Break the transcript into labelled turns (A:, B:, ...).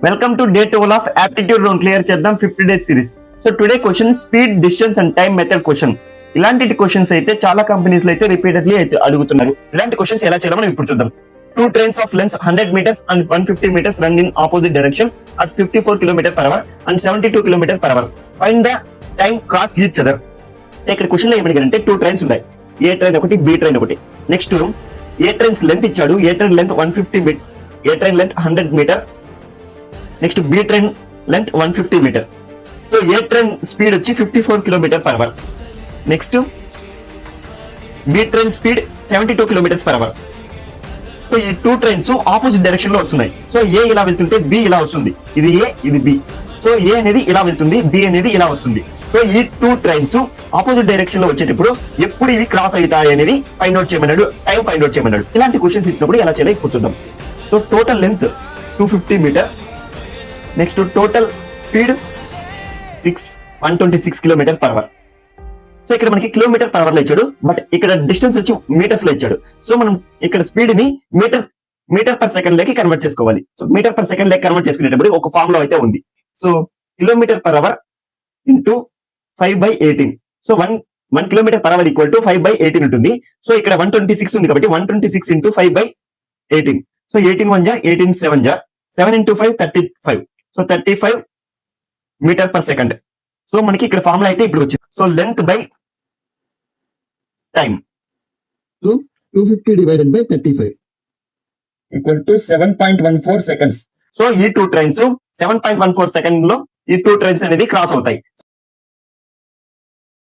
A: Welcome to day 12 of aptitude round clear చేద్దాం 50 days series. So today question speed, distance and time method question. ఇలాంటి questions అయితే చాలా companies లో అయితే repeatedly అయితే అడుగుతున్నారు. ఇలాంటి క్వశ్చన్స్ ఎలా చేయాలో మనం ఇప్పుడు చూద్దాం. Two trains of length 100 meters and 150 meters run in opposite direction at 54 km/h and 72 km/h. Find the time cross each other. ఇక్కడ క్వశ్చన్ లో ఏమడిగారంటే టూ ట్రైన్స్ ఉన్నాయి. ఏ ట్రైన్ ఒకటి, బి ట్రైన్ ఒకటి. నెక్స్ట్ ఏ ట్రైన్స్ లెంత్ ఇచ్చాడు. A train length 150 metre, A train length 100 metre. Next B train length 150 metre. So A train speed వచ్చి 54 km/h. Next B train speed 72 km/h. So ఈ two trains opposite direction లో వస్తున్నాయి. So ఏ ఇలా వెళ్తుంటే B ఇలా వస్తుంది. ఇది ఏ, ఇది బి. సో ఏ అనేది ఇలా వెళ్తుంది, బి అనేది ఇలా వస్తుంది. సో ఈ టూ ట్రైన్స్ ఆపోజిట్ డైరెక్షన్ లో వచ్చేటప్పుడు ఎప్పుడు ఇవి క్రాస్ అవుతాయి అనేది ఫైండ్ అవుట్ చేయమన్నాడు, టైం ఫైండ్ అవుట్ చేయమన్నాడు. ఇలాంటి క్వశ్చన్స్ ఇచ్చినప్పుడు ఎలా చేయాలి ఇప్పుడు చూద్దాం. So total length 250 metre. Next total speed 126 km/h. So ఇక్కడ మనకి km/h లో ఇచ్చాడు, బట్ ఇక్కడ డిస్టెన్స్ వచ్చి మీటర్స్ లో ఇచ్చాడు. సో మనం ఇక్కడ స్పీడ్ ని మీటర్ పర్ సెకండ్ లేకి కన్వర్ట్ చేసుకోవాలి. సో మీటర్ పర్ సెకండ్ లేకి కన్వర్ట్ చేసుకునేటప్పుడు ఒక ఫార్ములా అయితే ఉంది. So km/h into 5/18. So 1 km/h equal to 5/18 ఉంటుంది. సో ఇక్కడ 126 ఉంది కాబట్టి 126 ఇంటూ 5/18. సో 18 1 జా 18 7 జా 7 into 5 35. So 35 metre per second. So మనకి ఇక్కడ ఫార్ములా అయితే ఇప్పుడు వచ్చింది. So length by time. So 250 divided by 35 equal to 7.14 seconds. So ఈ టూ ట్రైన్స్ 7.14 సెకండ్ లో ఈ టూ ట్రైన్స్ అనేది క్రాస్ అవుతాయి.